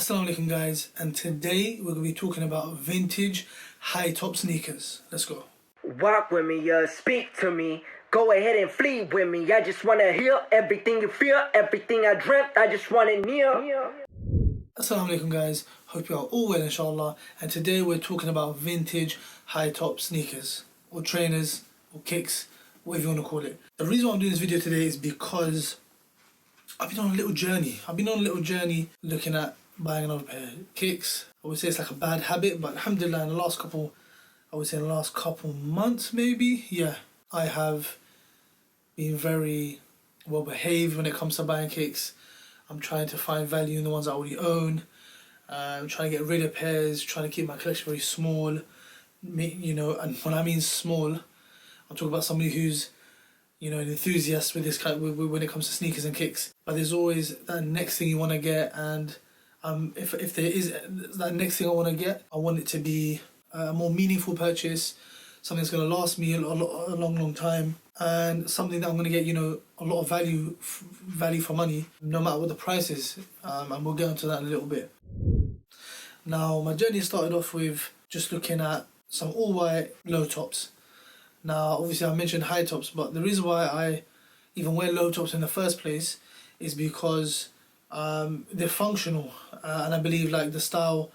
Assalamu alaikum guys, and today we're going to be talking about vintage high top sneakers. Let's go. Walk with me, speak to me. Go ahead and flee with me. I just want to hear everything you feel, everything I dreamt. I just want it near. Assalamu alaikum guys, hope you are all well inshallah. And today we're talking about vintage high top sneakers, or trainers, or kicks, whatever you want to call it. The reason why I'm doing this video today is because I've been on a little journey looking at buying another pair of kicks. I would say it's like a bad habit, but alhamdulillah in the last couple months maybe, yeah, I have been very well behaved when it comes to buying kicks. I'm trying to find value in the ones I already own. I'm trying to get rid of pairs, trying to keep my collection very small. You know, and when I mean small, I'm talking about somebody who's, you know, an enthusiast with this kind when it comes to sneakers and kicks. But there's always that next thing you want to get, and if there is that next thing I want to get, I want it to be a more meaningful purchase, something that's going to last me a long time, and something that I'm going to get, you know, a lot of value for money, no matter what the price is. And we'll get onto that in a little bit. Now, my journey started off with just looking at some all-white low tops. Now, obviously I mentioned high tops, but the reason why I even wear low tops in the first place is because they're functional, and I believe like the style,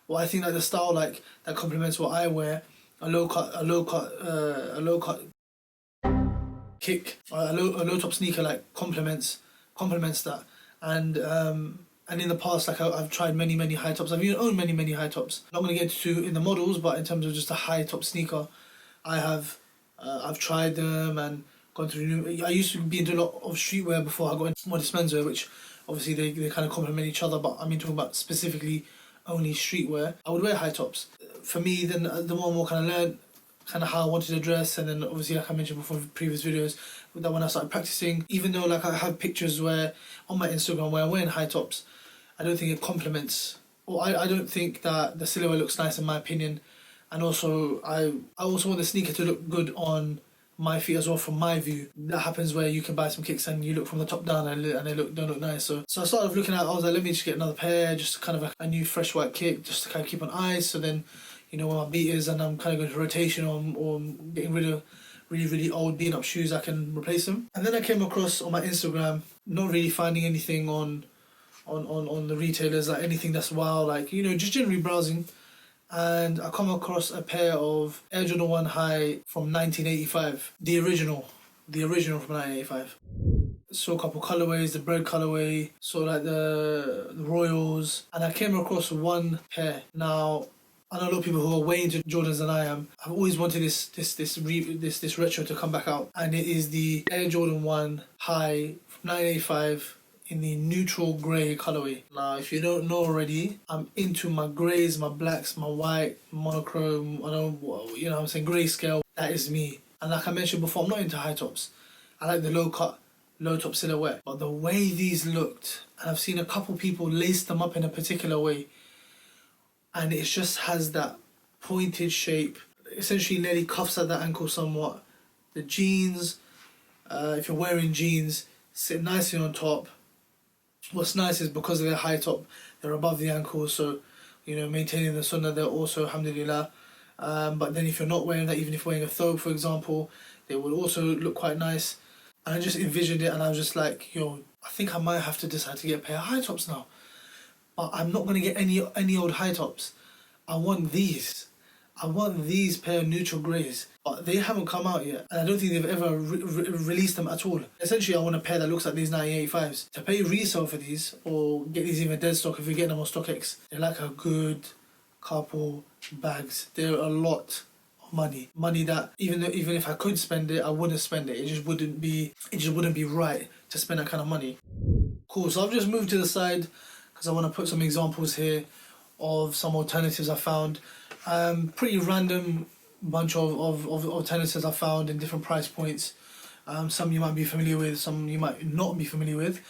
well, I think like the style like that complements what I wear. A low cut kick, a low top sneaker like complements that, and in the past, like I've tried many high tops. I've even owned many high tops. I'm not going to get into in the models, but in terms of just a high top sneaker, I've tried them and gone through. I used to be into a lot of streetwear before I got into Menswear, which obviously they kind of complement each other, but I mean talking about specifically only streetwear. I would wear high tops. For me, then the more and more kind of learned kind of how I wanted to dress, and then obviously like I mentioned before in previous videos, that when I started practicing, even though like I have pictures where on my Instagram where I'm wearing high tops, I don't think it complements, or I don't think that the silhouette looks nice in my opinion. And also I also want the sneaker to look good on my feet as well, from my view. That happens where you can buy some kicks and you look from the top down and they don't look nice. So I started looking at, I was like, let me just get another pair, just kind of a new fresh white kick, just to kind of keep on ice. So then, you know, when my beat is and I'm kind of going to rotation or getting rid of really old beaten up shoes, I can replace them. And then I came across on my Instagram, not really finding anything on the retailers, like anything that's wow, like, you know, just generally browsing. And I come across a pair of Air Jordan 1 High from 1985, the original from 1985. Saw a couple colorways, the bread colorway, saw like the Royals, and I came across one pair. Now, I know a lot of people who are way into Jordans than I am. I've always wanted this retro to come back out, and it is the Air Jordan 1 High from 1985. In the neutral grey colorway. Now, if you don't know already, I'm into my greys, my blacks, my white, monochrome, you know what I'm saying, grayscale. That is me. And like I mentioned before, I'm not into high tops. I like the low cut, low top silhouette. But the way these looked, and I've seen a couple people lace them up in a particular way, and it just has that pointed shape, essentially nearly cuffs at the ankle somewhat. The jeans, if you're wearing jeans, sit nicely on top. What's nice is because of their high top, they're above the ankles, so, you know, maintaining the sunnah, they're also, alhamdulillah. But then if you're not wearing that, even if you're wearing a thobe, for example, they would also look quite nice. And I just envisioned it, and I was just like, yo, I think I might have to decide to get a pair of high tops now. But I'm not going to get any old high tops. I want these. I want these pair of neutral greys, but they haven't come out yet, and I don't think they've ever released them at all. Essentially, I want a pair that looks like these 1985s. To pay resale for these, or get these even dead stock if you're getting them on StockX, they're like a good couple bags. They're a lot of money that even if I could spend it, I wouldn't spend it. It just wouldn't be right to spend that kind of money. Cool. So I've just moved to the side because I want to put some examples here of some alternatives I found. Pretty random bunch of alternatives I found in different price points. Some you might be familiar with, some you might not be familiar with.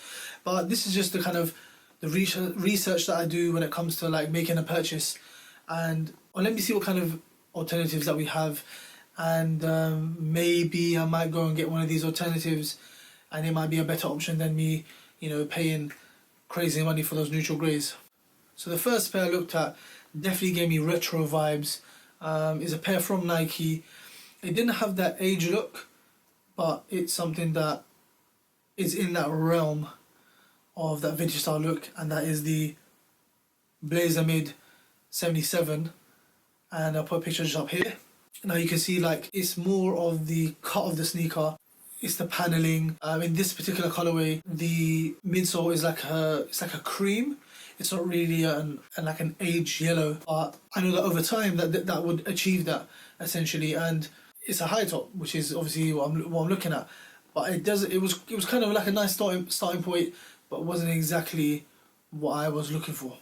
But this is just the kind of the research that I do when it comes to like making a purchase. And let me see what kind of alternatives that we have. And maybe I might go and get one of these alternatives, and it might be a better option than me, you know, paying crazy money for those neutral greys. So the first pair I looked at definitely gave me retro vibes. Is a pair from Nike. It didn't have that age look, but it's something that is in that realm of that vintage style look, and that is the Blazer Mid 77. And I'll put a picture just up here. Now you can see like it's more of the cut of the sneaker. It's the paneling. In this particular colorway, the midsole is like a cream. It's not really like an aged yellow, but I know that over time that would achieve that essentially. And it's a high top, which is obviously what I'm looking at. But it was kind of like a nice starting point, but wasn't exactly what I was looking for.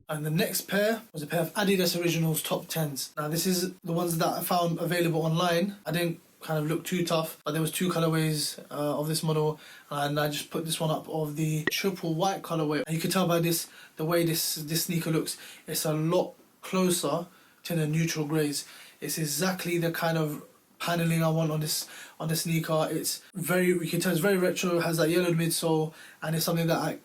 And the next pair was a pair of Adidas Originals Top 10s. Now this is the ones that I found available online. I didn't kind of look too tough, but there was two colorways of this model, and I just put this one up of the triple white colorway. And you can tell by this, the way this sneaker looks, it's a lot closer to the neutral greys. It's exactly the kind of paneling I want on this sneaker. It's very, you can tell it's very retro, has that yellowed midsole, and it's something that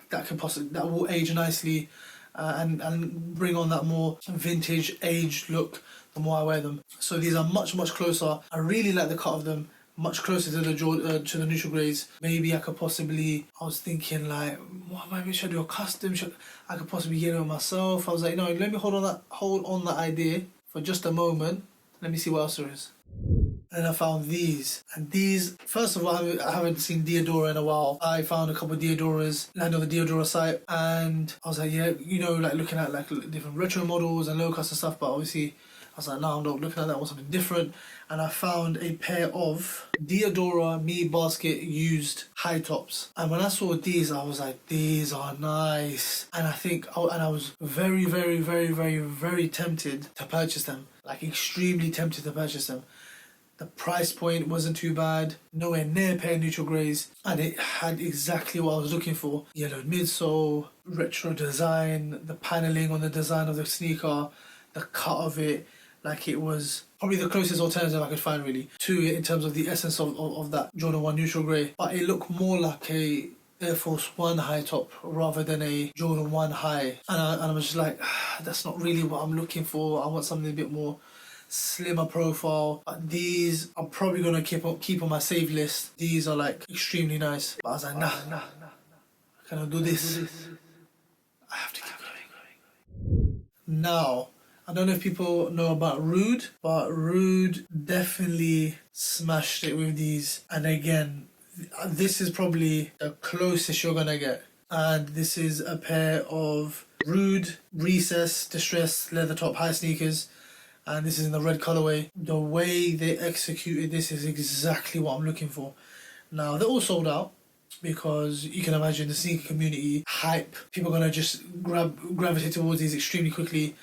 will age nicely. And bring on that more vintage aged look the more I wear them. So these are much closer. I really like the cut of them, much closer to the neutral greys. Maybe I could possibly, I was thinking like, what, maybe should I do a custom? I could possibly get it myself. I was like, no, let me hold on that idea for just a moment. Let me see what else there is. And I found these. And these, first of all, I haven't seen Diadora in a while. I found a couple of Diadoras, land on the Diadora site, and I was like, yeah, you know, like looking at like different retro models and low cost and stuff, but obviously I was like, no, I'm not looking at that, I want something different. And I found a pair of Diadora Me Basket used high tops. And when I saw these, I was like, these are nice. And I was very, very, very, very, very tempted to purchase them. Like extremely tempted to purchase them. The price point wasn't too bad, nowhere near a pair of neutral greys, and it had exactly what I was looking for. Yellowed midsole, retro design, the paneling on the design of the sneaker, the cut of it, like it was probably the closest alternative I could find really to it in terms of the essence of that Jordan 1 neutral grey. But it looked more like a Air Force 1 high top rather than a Jordan 1 high. And I was just like, that's not really what I'm looking for. I want something a bit more slimmer profile. But these I'm probably gonna keep on my save list. These are like extremely nice. But I was like, nah. I cannot do this. I have to keep going. Now, I don't know if people know about Rude, but Rude definitely smashed it with these. And again, this is probably the closest you're gonna get. And this is a pair of Rude Recess Distressed Leather Top High sneakers. And this is in the red colorway. The way they executed this is exactly what I'm looking for. Now, they're all sold out because you can imagine the sneaker community hype. People are going to just gravitate towards these extremely quickly.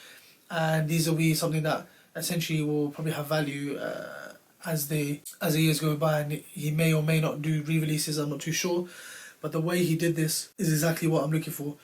And these will be something that essentially will probably have value as the years go by. And he may or may not do re-releases, I'm not too sure. But the way he did this is exactly what I'm looking for.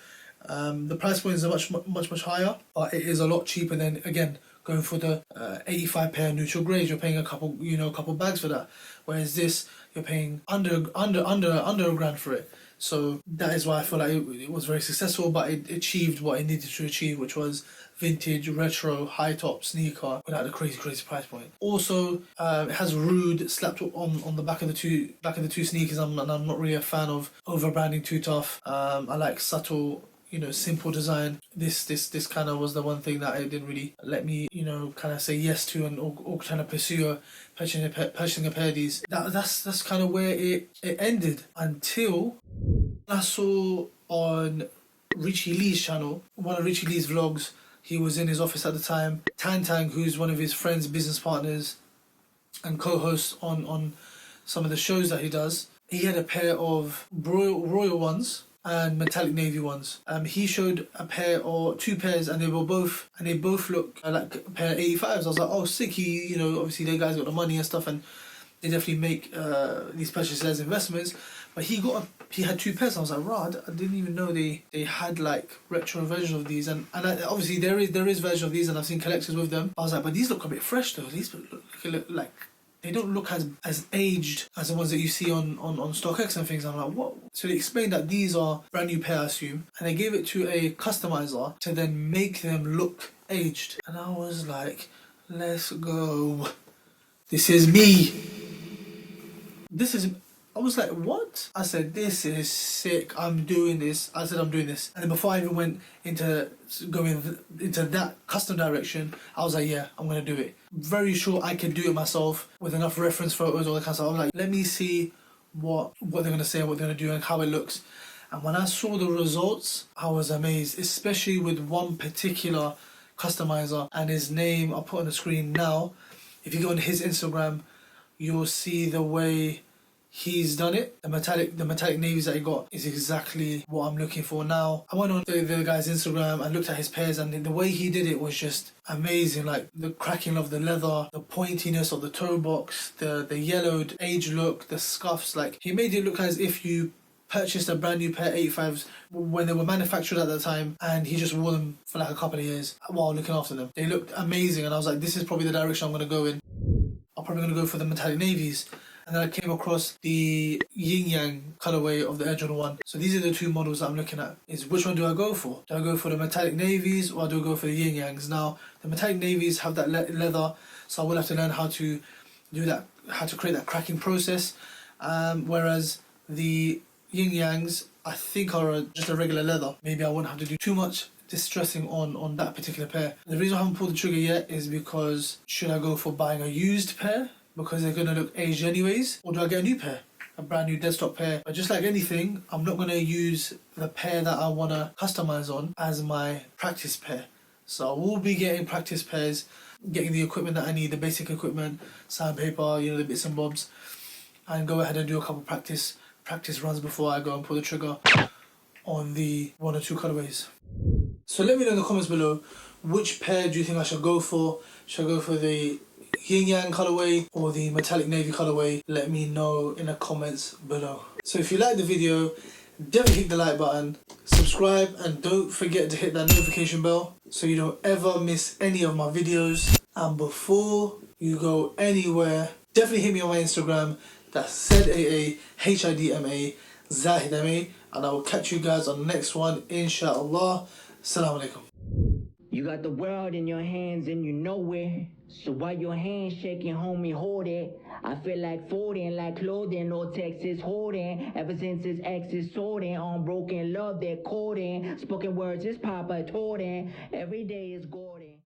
The price point is much higher, but it is a lot cheaper than, again, going for the 85 pair neutral greys. You're paying a couple bags for that, whereas this you're paying under a grand for it. So that is why I feel like it was very successful, but it achieved what it needed to achieve, which was vintage retro high top sneaker without the crazy price point. Also, it has Rude slapped on the back of the two sneakers. I'm not really a fan of over branding too tough. I like subtle, simple design. This kind of was the one thing that it didn't really let me, kind of say yes to or trying to pursue purchasing a pair of these. That's kind of where it ended until I saw on Richie Lee's channel, one of Richie Lee's vlogs. He was in his office at the time. Tang, who's one of his friends, business partners, and co-host on some of the shows that he does. He had a pair of royal ones and metallic navy ones. He showed a pair or two pairs, and they both look like a pair of 85s. I was like, oh, sick. He, obviously they guys got the money and stuff, and they definitely make these purchases as investments. But he had two pairs. I was like, right, I didn't even know they had like retro versions of these, and obviously there is version of these, and I've seen collectors with them. I was like, but these look a bit fresh though. These look like they don't look as aged as the ones that you see on StockX and things. I'm like, So they explained that these are brand new pair, I assume, and they gave it to a customizer to then make them look aged. And I was like, let's go. This is me. I was like, what? I said, this is sick. I'm doing this. I said, I'm doing this. And then before I even went into going into that custom direction, I was like, yeah, I'm going to do it. Very sure I could do it myself with enough reference photos, all that kind of stuff. I was like, let me see what they're going to say, what they're going to do, and how it looks. And when I saw the results, I was amazed, especially with one particular customizer, and his name I'll put on the screen now. If you go on his Instagram, you'll see the way he's done it. The metallic navies that he got is exactly what I'm looking for now. I went on the guy's Instagram and looked at his pairs, and the way he did it was just amazing. Like the cracking of the leather, the pointiness of the toe box, the yellowed age look, the scuffs. Like he made it look as if you purchased a brand new pair of 85s when they were manufactured at the time, and he just wore them for like a couple of years while looking after them. They looked amazing, and I was like, this is probably the direction I'm going to go in. I'm probably going to go for the metallic navies. And then I came across the yin yang colorway of the Air Jordan 1. So these are the two models that I'm looking at. Is which one do I go for? Do I go for the metallic navies, or do I go for the yin yangs? Now the metallic navies have that leather, so I will have to learn how to do that, how to create that cracking process. Whereas the yin yangs, I think, are just a regular leather. Maybe I won't have to do too much distressing on that particular pair. The reason I haven't pulled the trigger yet is because should I go for buying a used pair because they're going to look aged anyways, or do I get a new pair, a brand new dead stock pair? But just like anything, I'm not going to use the pair that I want to customize on as my practice pair. So I will be getting practice pairs, getting the equipment that I need, the basic equipment, sandpaper, the bits and bobs, and go ahead and do a couple practice runs before I go and pull the trigger on the one or two colorways. So let me know in the comments below, which pair do you think I should go for? Should I go for the yin yang colorway or the metallic navy colorway? Let me know in the comments below. So if you like the video, definitely hit the like button, subscribe, and don't forget to hit that notification bell so you don't ever miss any of my videos. And before you go anywhere, definitely hit me on my Instagram. That's ZaahidMA, ZaahidMA, and I will catch you guys on the next one, inshallah. Assalamu alaikum. You got the world in your hands and you know it. So while your hands shaking, homie, hold it. I feel like folding, like clothing, no Texas holding. Ever since his ex is sorting, on broken love they're courting. Spoken words is Papa toting. Every day is golden.